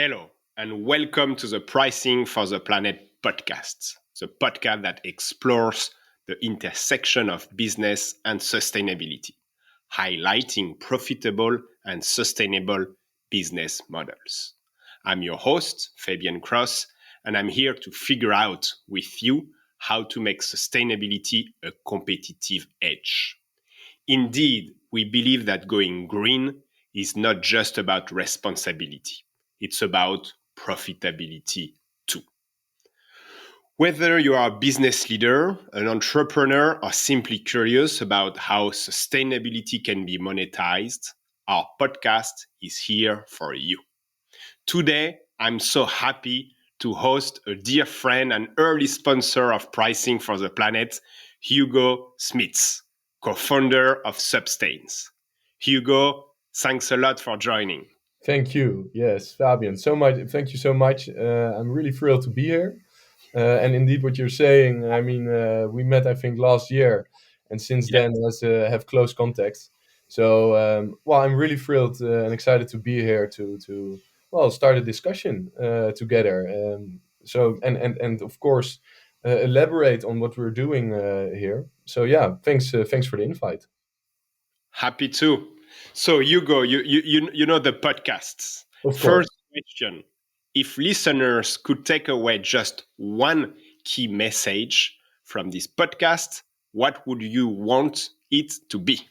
Hello, and welcome to the Pricing for the Planet podcast, the podcast that explores the intersection of business and sustainability, highlighting profitable and sustainable business models. I'm your host, Fabian Cross, and I'm here to figure out with you how to make sustainability a competitive edge. Indeed, we believe that going green is not just about responsibility, it's about profitability too. Whether you are a business leader, an entrepreneur, or simply curious about how sustainability can be monetized, our podcast is here for you. Today, I'm so happy to host a dear friend and early sponsor of Pricing for the Planet, Hugo Smits, co-founder of Supstain. Hugo, thanks a lot for joining. Thank you. Yes, Fabian. So much. Thank you so much. I'm really thrilled to be here. And indeed, what you're saying. I mean, we met, I think, last year, and since Yeah, then, let's have close contacts. So, well, I'm really thrilled and excited to be here to start a discussion together. And of course, elaborate on what we're doing here. So, yeah, thanks for the invite. happy to. So, Hugo, you know the podcasts. Of First course. question: if listeners could take away just one key message from this podcast, what would you want it to be?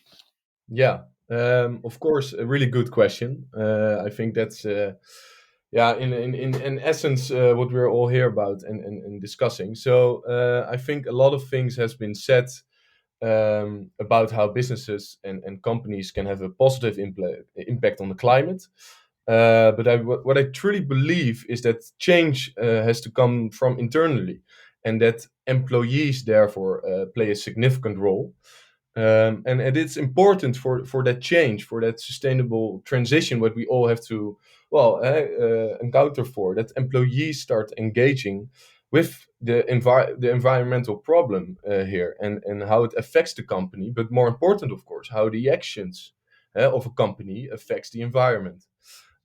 Yeah, of course, a really good question. I think that's, yeah, in essence, what we're all here about and discussing. So I think a lot of things has been said about how businesses and companies can have a positive impact on the climate. What I truly believe is that change has to come from internally, and that employees therefore play a significant role. And it's important for that change, for that sustainable transition, what we all have to encounter for that employees start engaging with the environmental problem here and how it affects the company, but more important, of course, how the actions of a company affects the environment.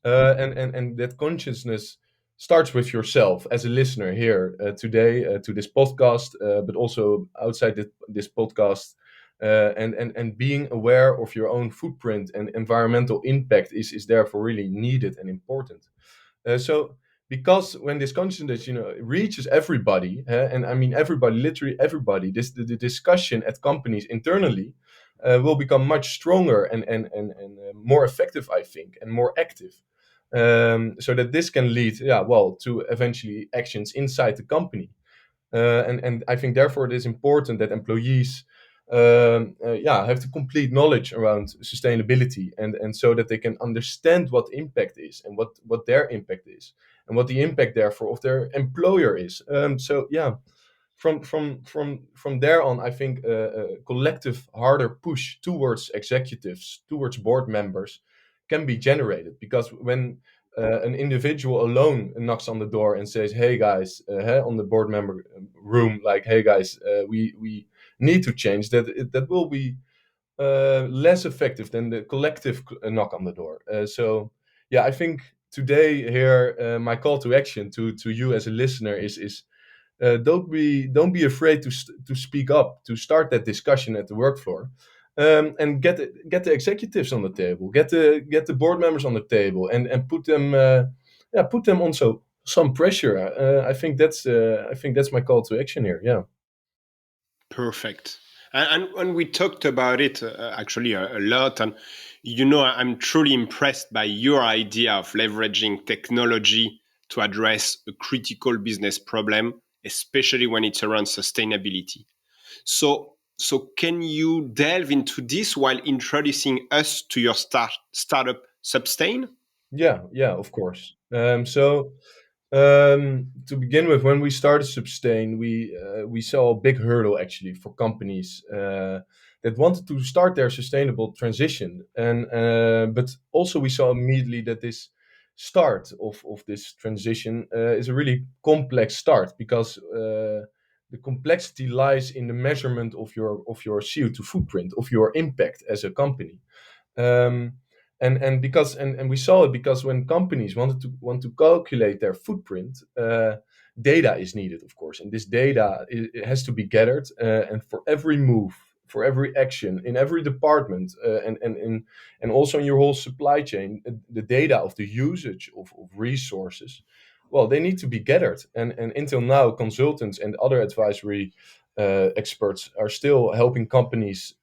And that consciousness starts with yourself as a listener here today to this podcast, but also outside this podcast. And being aware of your own footprint and environmental impact is therefore really needed and important. So because when this consciousness reaches everybody, and I mean everybody, literally everybody, the discussion at companies internally will become much stronger and more effective, I think, and more active. So that this can lead, to eventually actions inside the company. And I think therefore it is important that employees have the complete knowledge around sustainability, and so that they can understand what impact is and what their impact is and what the impact therefore of their employer is. From there on, I think a collective harder push towards executives, towards board members, can be generated, because when an individual alone knocks on the door and says, "Hey guys," on the board member room, like, "Hey guys, we need to change," that will be less effective than the collective knock on the door. I think today here, my call to action to you as a listener is don't be afraid to speak up, to start that discussion at the work floor, and get the executives on the table, get the board members on the table, and put them on some pressure. I think that's my call to action here. Yeah. Perfect. And we talked about it actually a lot. And, you know, I'm truly impressed by your idea of leveraging technology to address a critical business problem, especially when it's around sustainability. So can you delve into this while introducing us to your startup Substain? Yeah, of course. To begin with, when we started Supstain, we saw a big hurdle actually for companies that wanted to start their sustainable transition, and but also we saw immediately that this start of this transition is a really complex start, because the complexity lies in the measurement of your CO2 footprint, of your impact as a company. Um, And we saw it because when companies want to calculate their footprint, data is needed, of course, and this data it has to be gathered, and for every move, for every action in every department, and also in your whole supply chain, the data of the usage of resources, well, they need to be gathered. And until now, consultants and other advisory experts are still helping companies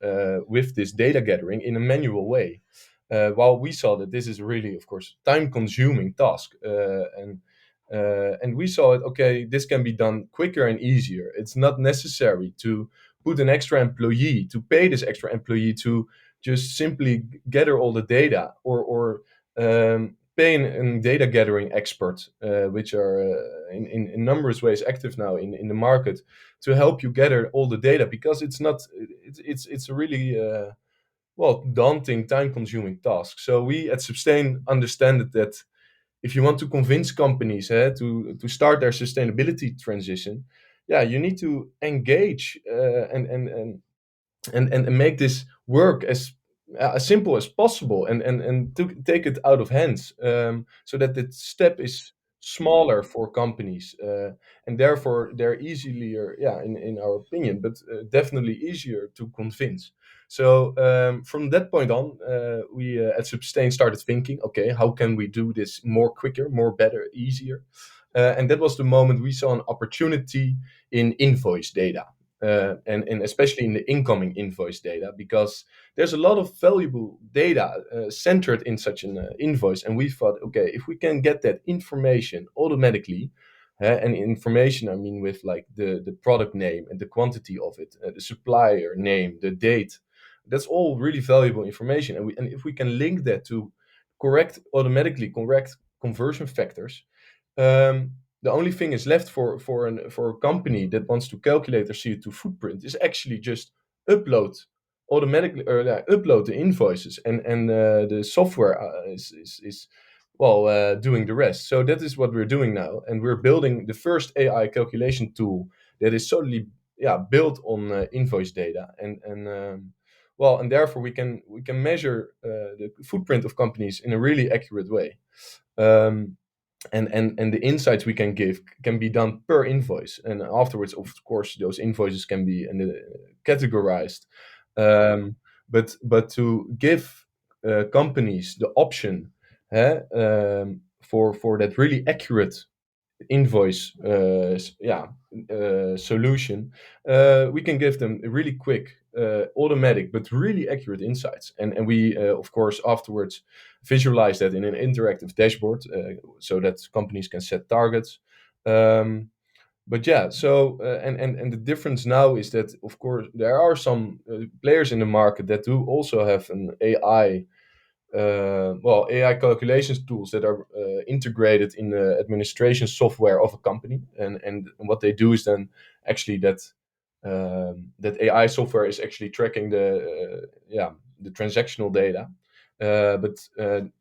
with this data gathering in a manual way. While we saw that this is really, of course, time-consuming task, and we saw it. Okay, this can be done quicker and easier. It's not necessary to put an extra employee, to pay this extra employee to just simply gather all the data, or pay an data gathering expert, which are in numerous ways active now in the market, to help you gather all the data, because it's not it's a really well, daunting, time-consuming task. So we at Supstain understand that if you want to convince companies to start their sustainability transition, yeah, you need to engage, and make this work as simple as possible, and to take it out of hands, so that the step is smaller for companies, and therefore they're easier, yeah, in our opinion, but definitely easier to convince. So from that point on, we at Sustain started thinking, okay, how can we do this more quicker, more better, easier? And that was the moment we saw an opportunity in invoice data, and especially in the incoming invoice data, because there's a lot of valuable data centered in such an invoice. And we thought, okay, if we can get that information automatically, and information, I mean, with like the product name and the quantity of it, the supplier name, the date, that's all really valuable information. And if we can link that to automatically correct conversion factors, the only thing is left for a company that wants to calculate their CO2 footprint is actually just upload automatically, or upload the invoices, and the software is well, doing the rest. So that is what we're doing now, and we're building the first AI calculation tool that is solely, yeah, built on invoice data, and therefore we can measure the footprint of companies in a really accurate way. Um, and the insights we can give can be done per invoice, and afterwards, of course, those invoices can be categorized, um, but to give companies the option, for that really accurate invoice, solution, we can give them a really quick, automatic, but really accurate insights. And we, of course, afterwards visualize that in an interactive dashboard, so that companies can set targets. But yeah, so and the difference now is that, of course, there are some players in the market that do also have an AI, AI calculations tools that are integrated in the administration software of a company, and what they do is then actually that AI software is actually tracking the transactional data, but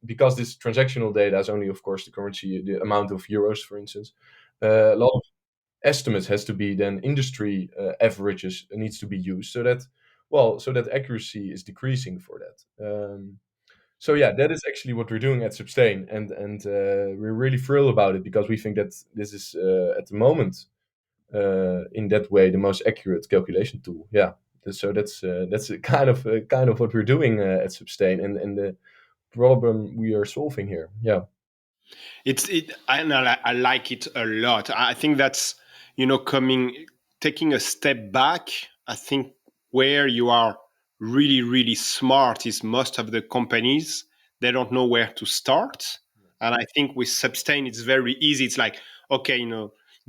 because this transactional data is only, of course, the currency, the amount of euros, for instance, a lot of estimates has to be then industry averages needs to be used, so that accuracy is decreasing for that. So yeah, that is actually what we're doing at Sustain, and we're really thrilled about it, because we think that this is, at the moment, in that way, the most accurate calculation tool. Yeah, so that's a kind of what we're doing at Sustain, and the problem we are solving here. Yeah. I like it a lot. I think that's, coming, taking a step back. I think where you are really, really smart is most of the companies, they don't know where to start. And I think with Substain, it's very easy. It's like, okay,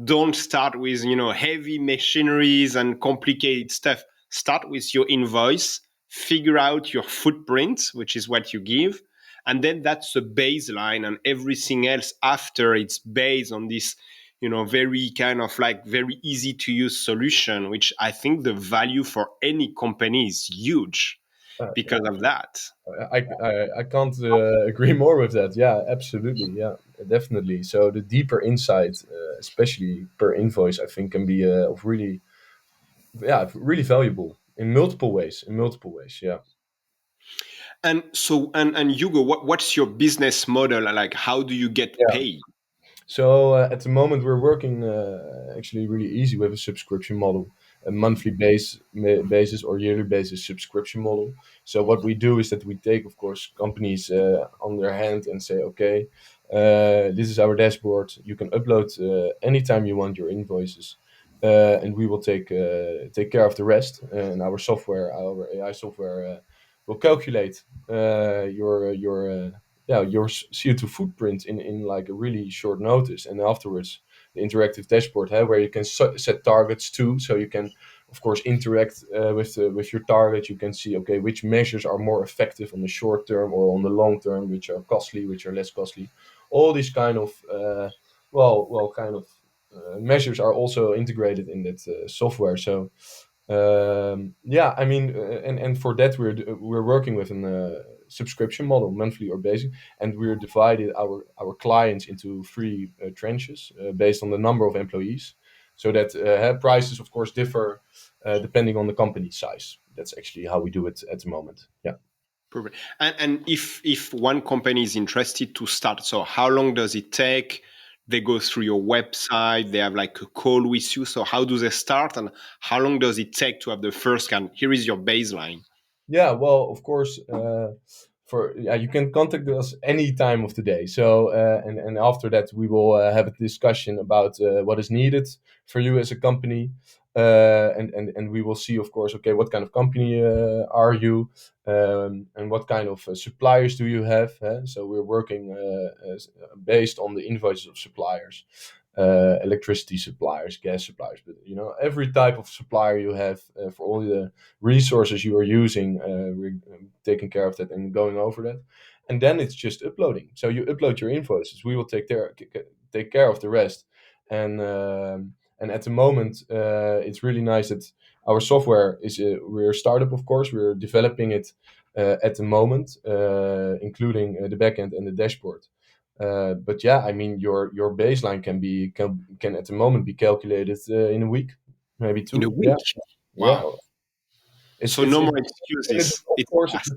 don't start with, heavy machineries and complicated stuff. Start with your invoice, figure out your footprint, which is what you give, and then that's the baseline, and everything else after, it's based on this, very kind of like very easy to use solution, which I think the value for any company is huge because of that. I can't agree more with that. Yeah, absolutely. Yeah, definitely. So the deeper insight, especially per invoice, I think can be of really, yeah, really valuable in multiple ways. In multiple ways. Yeah. And so, and Hugo, what's your business model? Like, how do you get Yeah. paid? So at the moment, we're working actually really easy with a subscription model, a monthly basis or yearly basis subscription model. So what we do is that we take, of course, companies on their hand and say, okay, this is our dashboard. You can upload anytime you want your invoices, and we will take care of the rest. And our AI software, will calculate your CO2 footprint in like a really short notice, and afterwards the interactive dashboard, where you can set targets too, so you can of course interact with your target. You can see, okay, which measures are more effective on the short term or on the long term, which are costly, which are less costly. All these kind of measures are also integrated in that software. So yeah, I mean, and for that we're working with a subscription model, monthly or basic, and we're divided our clients into three tranches based on the number of employees, so that prices, of course, differ depending on the company size. That's actually how we do it at the moment. Yeah. Perfect. And if one company is interested to start, so how long does it take? They go through your website, they have like a call with you. So how do they start, and how long does it take to have the first scan? Here is your baseline. Yeah, well, of course, for yeah, you can contact us any time of the day. So, and after that, we will have a discussion about what is needed for you as a company, and we will see, of course, okay, what kind of company are you, and what kind of suppliers do you have? So we're working based on the invoices of suppliers. Electricity suppliers, gas suppliers, but every type of supplier you have for all the resources you are using, we're taking care of that and going over that. And then it's just uploading. So you upload your invoices. We will take care of the rest. And at the moment, it's really nice that our software is we're a startup, of course. We're developing it at the moment, including the backend and the dashboard. But yeah, I mean, your baseline can at the moment be calculated in a week, maybe In a two. Yeah, week. yeah. Wow. It's So it's no it, more and it, excuses. of It's course, fast.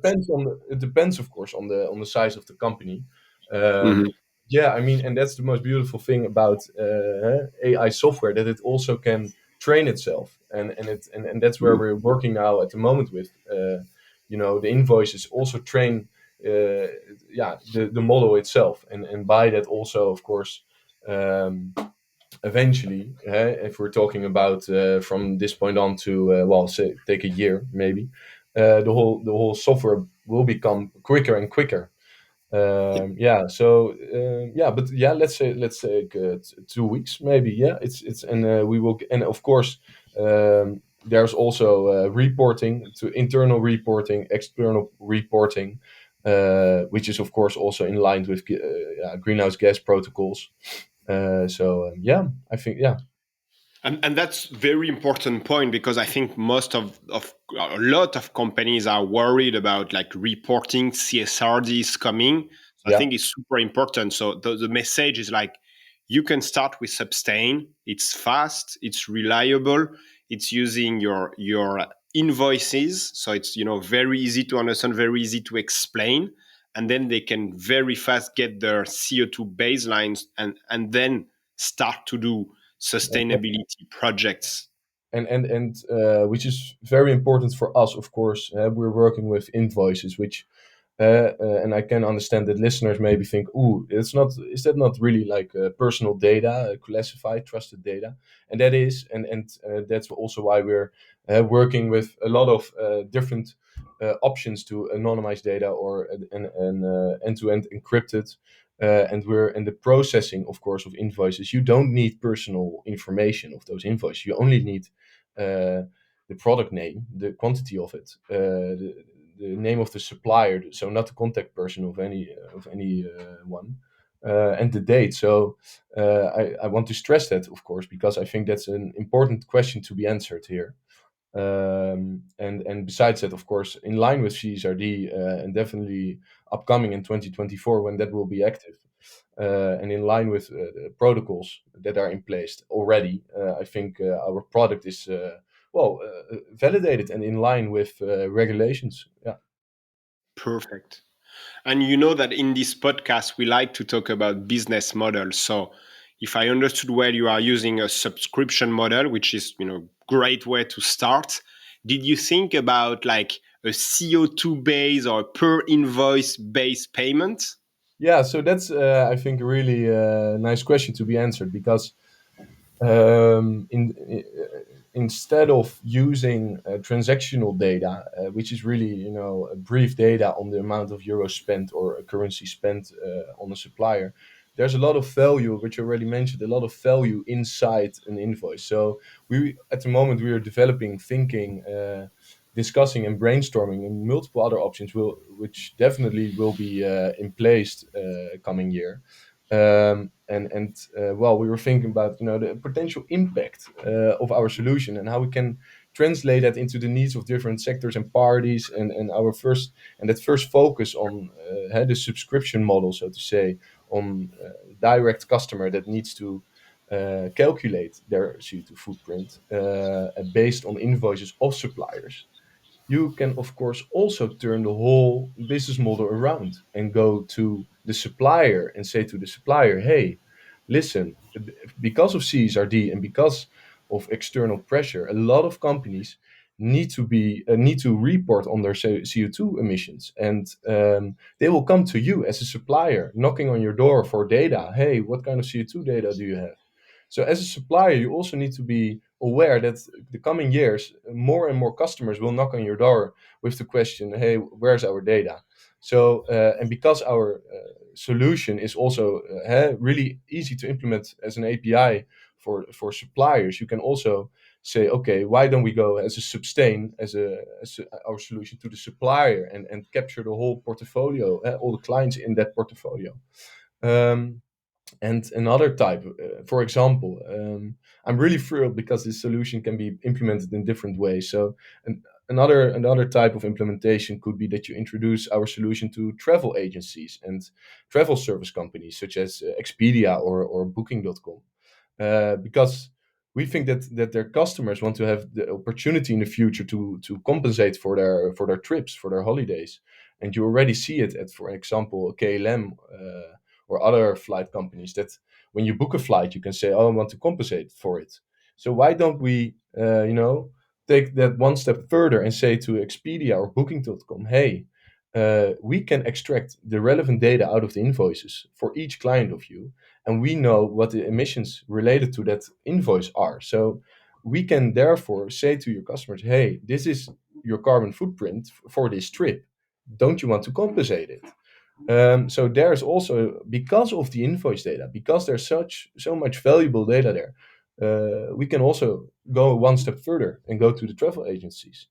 it depends, of course, on the size of the company. Um, Mhm. yeah, I mean, and that's the most beautiful thing about AI software, that it also can train itself, and that's where Mhm. we're working now at the moment with. The invoices also train, the model itself, and by that also, of course. Eventually, if we're talking about from this point on to say take a year maybe, the whole software will become quicker and quicker. Yeah. So yeah, but yeah, let's say 2 weeks maybe. Yeah, it's and we will, and of course, there's also reporting, to internal reporting, external reporting, which is of course also in line with greenhouse gas protocols. Yeah, I think, yeah. And that's very important point, because I think most of a lot of companies are worried about like reporting CSRDs coming. So I Yeah. think it's super important. So the message is like, you can start with Supstain. It's fast, it's reliable, it's using your invoices. So it's very easy to understand, very easy to explain. And then they can very fast get their CO2 baselines, and then start to do sustainability projects. And which is very important for us, of course. We're working with invoices, which and I can understand that listeners maybe think, "Ooh, it's not. Is that not really like personal data, classified, trusted data?" And that is, and that's also why we're working with a lot of different options to anonymize data, or end-to-end encrypted. And we're in the processing, of course, of invoices. You don't need personal information of those invoices. You only need uh, the product name, the quantity of it, the name of the supplier, so not the contact person of any one, and the date. So I want to stress that, of course, because I think that's an important question to be answered here. And besides that, of course, in line with CSRD, and definitely upcoming in 2024 when that will be active, and in line with the protocols that are in place already, I think our product is validated and in line with regulations. Yeah. Perfect. And you know that in this podcast, we like to talk about business models. So if I understood well, you are using a subscription model, which is, great way to start. Did you think about like a CO2 base or per invoice based payment? Yeah, so that's I think a really nice question to be answered because instead of using transactional data, which is really a brief data on the amount of euros spent or a currency spent on a supplier, there's a lot of value, which you already mentioned, a lot of value inside an invoice. So we at the moment we are developing, thinking, discussing, and brainstorming, and multiple other options which definitely will be in place coming year. Well, we were thinking about the potential impact of our solution and how we can translate that into the needs of different sectors and parties, and that first focus on the subscription model, so to say, on direct customer that needs to calculate their CO2 footprint based on invoices of suppliers. You can of course also turn the whole business model around and go to the supplier and say to the supplier, hey, listen, because of CSRD and because of external pressure, a lot of companies need to report on their CO2 emissions, and they will come to you as a supplier knocking on your door for data. Hey, what kind of CO2 data do you have? So as a supplier, you also need to be aware that the coming years, more and more customers will knock on your door with the question, "Hey, where's our data?" So and because our solution is also really easy to implement as an API for suppliers, you can also say, "Okay, why don't we go as a Supstain our solution to the supplier and capture the whole portfolio, all the clients in that portfolio." Um, and another type, for example, I'm really thrilled because this solution can be implemented in different ways. So another type of implementation could be that you introduce our solution to travel agencies and travel service companies such as Expedia or Booking.com, because we think that their customers want to have the opportunity in the future to compensate for their trips, for their holidays. And you already see it at, for example, KLM or other flight companies, that when you book a flight, you can say, "Oh, I want to compensate for it." So why don't we, take that one step further and say to Expedia or Booking.com, "Hey, we can extract the relevant data out of the invoices for each client of you, and we know what the emissions related to that invoice are. So we can therefore say to your customers, hey, this is your carbon footprint for this trip. Don't you want to compensate it?" So there's also, because of the invoice data, because there's so much valuable data there, we can also go one step further and go to the travel agencies,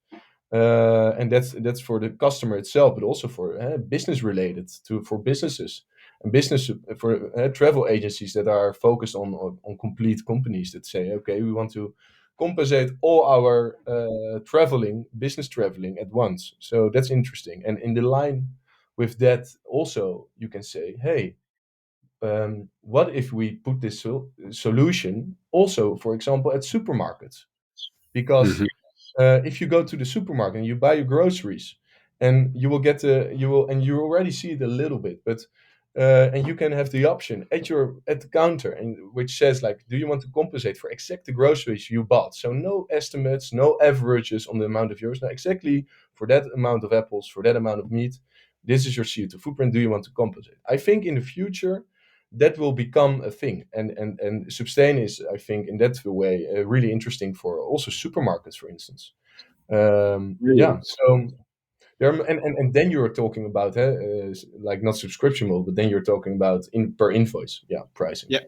and that's for the customer itself, but also for business related to for businesses and business for travel agencies that are focused on complete companies that say, okay, we want to compensate all our business traveling at once. So that's interesting, and in the line with that, also you can say, hey, what if we put this solution also, for example, at supermarkets? Because Mhm. if you go to the supermarket and you buy your groceries, and you will get the you will and you already see it a little bit, but and you can have the option at the counter, and which says like, do you want to compensate for exact the groceries you bought? So no estimates, no averages on the amount of euros. Now exactly for that amount of apples, for that amount of meat, this is your CO2 footprint. Do you want to compensate? I think in the future that will become a thing, and sustain is, I think, in that way really interesting for also supermarkets, for instance. Yeah, Brilliant. so there, and then you're talking about like not subscription model, but then you're talking about in per invoice, yeah, pricing. Yeah.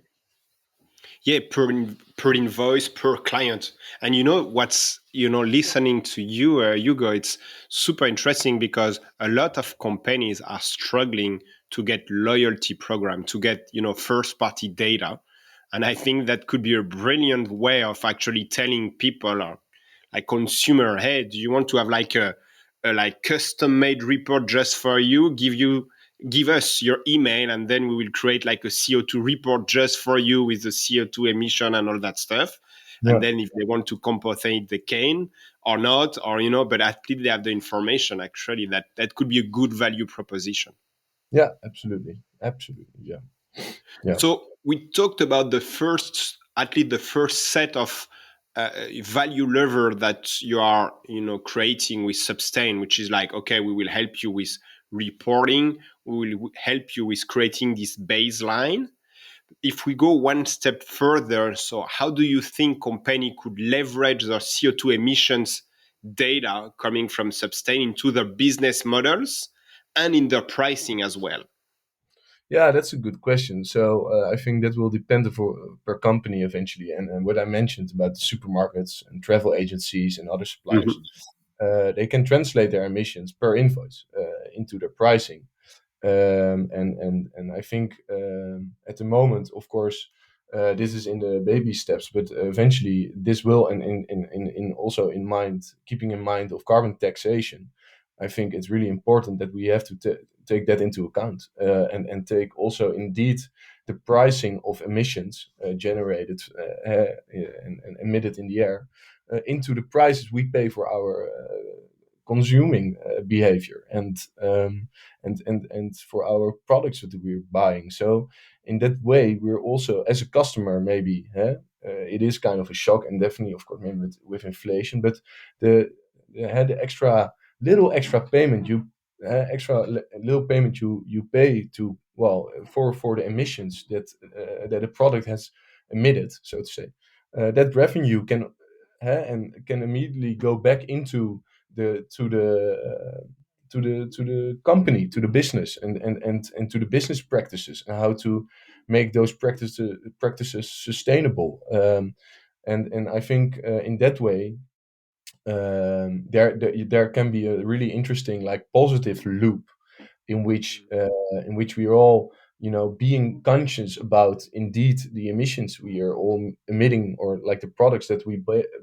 Yeah, per invoice per client. And what's listening to you, Hugo, it's super interesting because a lot of companies are struggling to get loyalty program, to get first party data. And I think that could be a brilliant way of actually telling people, like consumer, hey, do you want to have like a like custom made report just for you? Give us your email, and then we will create like a CO2 report just for you with the CO2 emission and all that stuff. And Yeah, then if they want to compensate, they can. or not, or but at least they have the information. Actually, that could be a good value proposition. Yeah, absolutely, absolutely. Yeah, yeah, So we talked about the first, at least the first set of value lever that you are, creating with Supstain, which is like, okay, we will help you with reporting, we will help you with creating this baseline. If we go one step further, so how do you think company could leverage their CO2 emissions data coming from Supstain into their business models and in their pricing as well? yeah. That's a good question. So I think that will depend per company eventually. And what I mentioned about the supermarkets and travel agencies and other suppliers, Mhm. they can translate their emissions per invoice into their pricing. And I think at the moment, of course, this is in the baby steps, but eventually this will, and in also in mind, keeping in mind of carbon taxation, I think it's really important that we have to take that into account, and take also indeed the pricing of emissions generated and emitted in the air into the prices we pay for our consuming behavior, and for our products that we're buying. So in that way, we're also, as a customer, maybe it is kind of a shock, and definitely, of course, maybe with inflation, but the extra little extra payment you little payment you pay to, well, for the emissions that a product has emitted, so to say, that revenue can immediately go back into the to the company, to the business, and to the business practices, and how to make those practices sustainable. And I think in that way, there can be a really interesting, like, positive loop in which we are all, being conscious about indeed the emissions we are all emitting, or like the products that we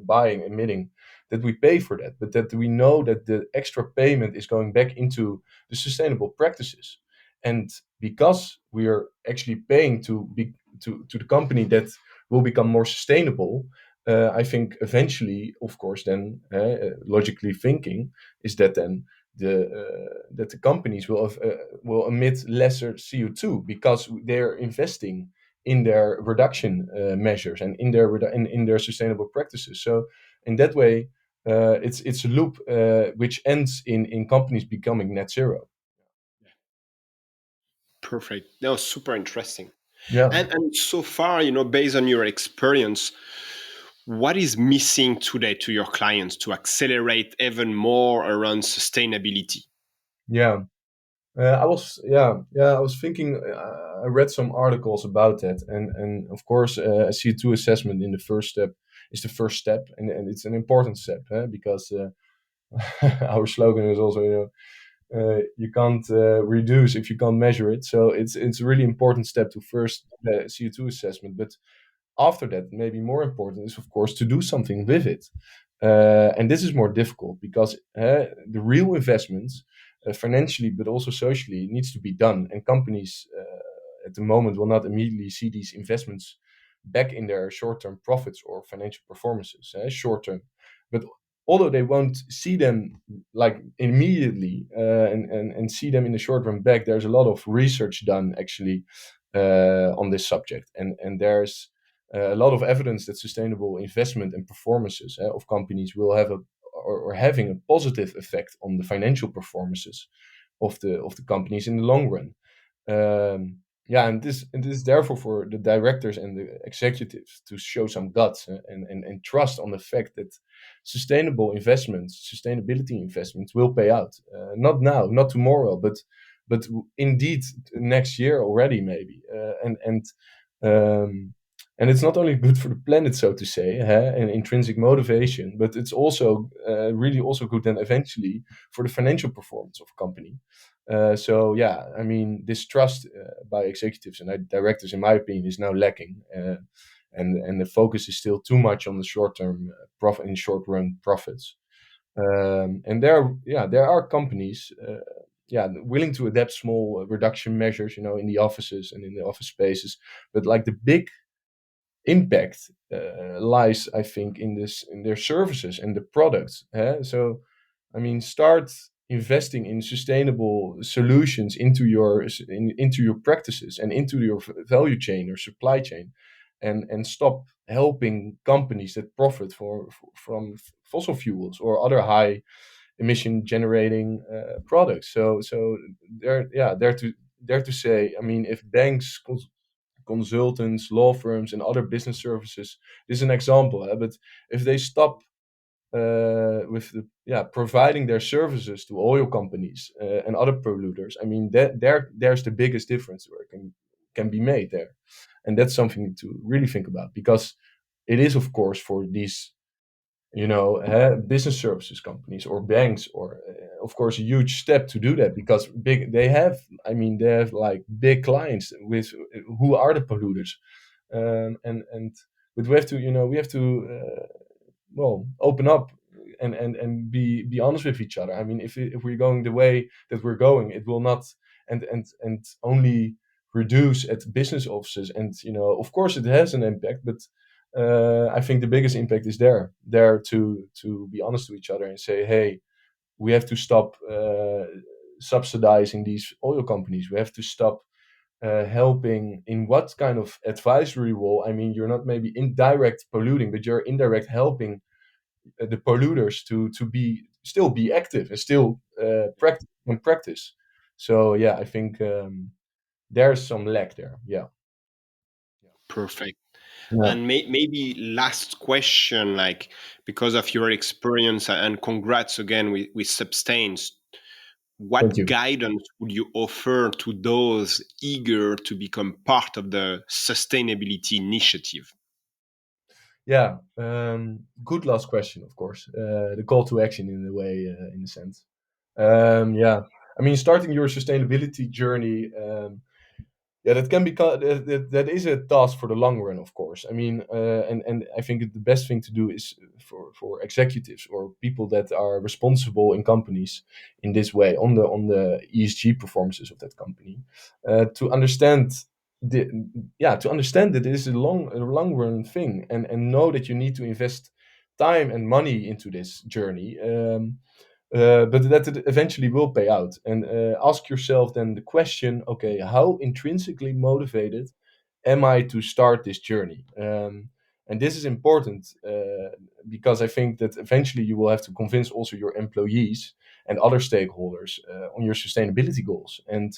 buy and emitting, that we pay for that, but that we know that the extra payment is going back into the sustainable practices. And because we are actually paying to the company that will become more sustainable, I think eventually, of course, then logically thinking, is that then the companies will emit lesser CO2 because they're investing in their reduction measures, and in their sustainable practices. So in that way, it's a loop which ends in companies becoming net zero. Perfect. That was super interesting. Yeah. And so far, based on your experience, what is missing today to your clients to accelerate even more around sustainability? Yeah. I was thinking. I read some articles about that, and of course, a CO2 assessment in the first step is the first step, and it's an important step, because our slogan is also, you can't reduce if you can't measure it. So it's a really important step to first CO2 assessment. But after that, maybe more important is, of course, to do something with it. And this is more difficult because the real investments, financially but also socially, needs to be done. And companies at the moment will not immediately see these investments back in their short-term profits or financial performances, short-term. But although they won't see them like immediately, and see them in the short run back, there's a lot of research done actually on this subject, and there's a lot of evidence that sustainable investment and performances of companies will have or having a positive effect on the financial performances of the companies in the long run. Yeah, and this is therefore for the directors and the executives to show some guts, and trust on the fact that sustainability investments will pay out. Not now, not tomorrow, but indeed next year already, maybe. And it's not only good for the planet, so to say, and intrinsic motivation, but it's also really also good then eventually for the financial performance of a company. So yeah, I mean, this trust by executives and directors, in my opinion, is now lacking, and the focus is still too much on the short term profit and short run profits. And there are companies, willing to adapt small reduction measures, in the offices and in the office spaces, but like the big impact lies, I think, in their services and the products. So, I mean, start investing in sustainable solutions into your practices and into your value chain or supply chain, and stop helping companies that profit from fossil fuels or other high emission generating products. So dare to say, I mean, if banks, consultants, law firms, and other business services, this is an example, but if they stop with providing their services to oil companies and other polluters, I mean, there's the biggest difference where it can be made there, and that's something to really think about, because it is, of course, for these, business services companies or banks, or of course, a huge step to do that, because they have like big clients with who are the polluters, and but we have to open up and be honest with each other. I mean, if we're going the way that we're going, it will not and only reduce at business offices, and of course it has an impact, but I think the biggest impact is there to be honest to each other and say, hey, we have to stop subsidizing these oil companies. We have to stop helping in what kind of advisory role. I mean, you're not maybe indirect polluting, but you're indirect helping the polluters to be still be active and still practice. So yeah, I think there's some lack there. Yeah. Perfect. Yeah. And maybe last question, like because of your experience, and congrats again with Substains, Thank what you. guidance would you offer to those eager to become part of the sustainability initiative? Yeah. Good last question, of course. The call to action in a way, in a sense. Yeah. I mean, starting your sustainability journey. Yeah, that can be that is a task for the long run, of course. I mean, and I think the best thing to do is for executives or people that are responsible in companies in this way on the ESG performances of that company, to understand the to understand that it is a long run thing, and know that you need to invest time and money into this journey. But that it eventually will pay out. And ask yourself then the question: okay, how intrinsically motivated am I to start this journey? And this is important because I think that eventually you will have to convince also your employees and other stakeholders on your sustainability goals. And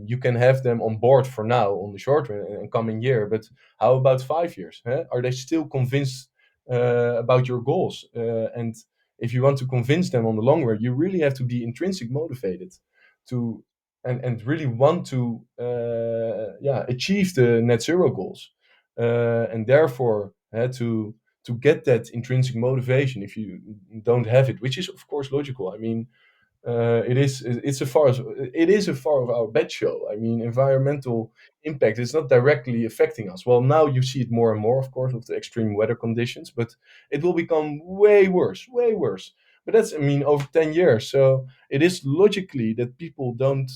you can have them on board for now on the short run and coming year, but how about 5 years? Huh? Are they still convinced about your goals? And if you want to convince them on the long run, you really have to be intrinsic motivated to and really want to achieve the net zero goals, and therefore to get that intrinsic motivation. If you don't have it, which is of course logical, I mean, it is a far of our bed show. I mean, environmental impact is not directly affecting us. Well, now you see it more and more, of course, with the extreme weather conditions, but it will become way worse, way worse. But that's, I mean, over 10 years. So it is logically that people don't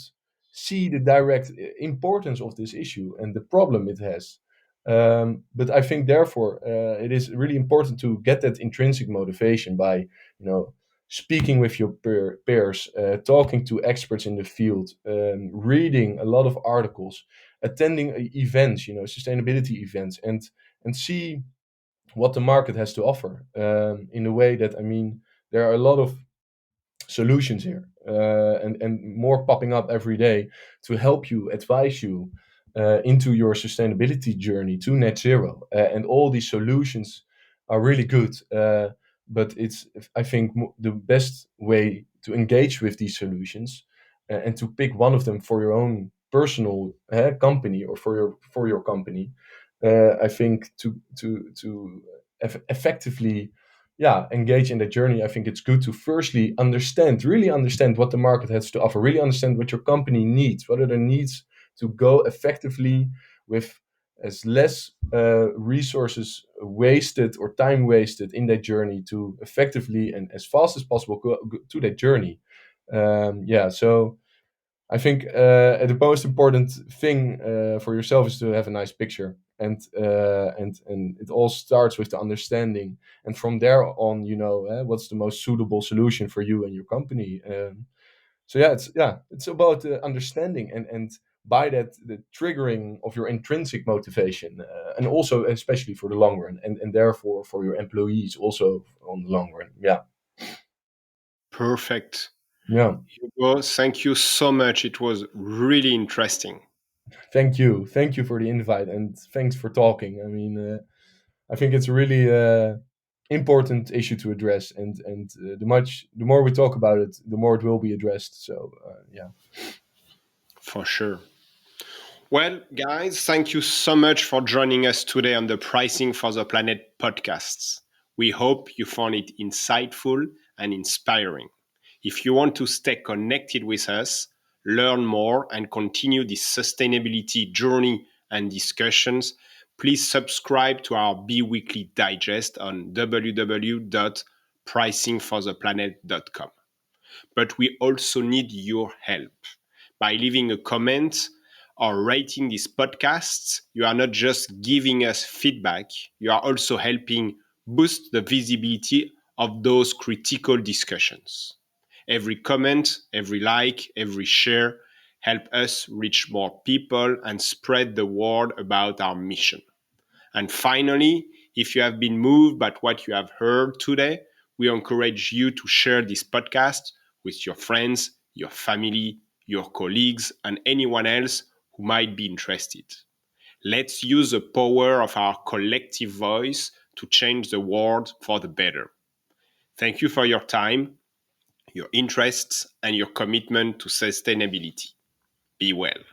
see the direct importance of this issue and the problem it has. But I think, therefore, it is really important to get that intrinsic motivation by, speaking with your peers, talking to experts in the field, reading a lot of articles, attending events, sustainability events, and see what the market has to offer. In a way that, I mean, there are a lot of solutions here, and more popping up every day to help you, advise you into your sustainability journey to net zero. And all these solutions are really good, but it's, I think, the best way to engage with these solutions, and to pick one of them for your own personal company, or for your company. I think to effectively engage in the journey, I think it's good to firstly really understand what the market has to offer, really understand what your company needs, what are the needs to go effectively with as less resources wasted or time wasted in that journey, to effectively and as fast as possible go to that journey. So I think the most important thing for yourself is to have a nice picture, and it all starts with the understanding, and from there on, what's the most suitable solution for you and your company. So it's about understanding, and by that, the triggering of your intrinsic motivation, and also especially for the long run, and therefore for your employees also on the long run. Yeah, Perfect. yeah. Hugo, thank you so much. It was really interesting. Thank you for the invite, and thanks for talking. I mean, I think it's a really important issue to address, and the more we talk about it, the more it will be addressed. So yeah. For sure. Well, guys, thank you so much for joining us today on the Pricing for the Planet podcasts. We hope you found it insightful and inspiring. If you want to stay connected with us, learn more, and continue this sustainability journey and discussions, please subscribe to our bi-weekly digest on www.pricingfortheplanet.com. But we also need your help. By leaving a comment or rating these podcasts, you are not just giving us feedback, you are also helping boost the visibility of those critical discussions. Every comment, every like, every share help us reach more people and spread the word about our mission. And finally, if you have been moved by what you have heard today, we encourage you to share this podcast with your friends, your family, your colleagues, and anyone else who might be interested. Let's use the power of our collective voice to change the world for the better. Thank you for your time, your interests, and your commitment to sustainability. Be well.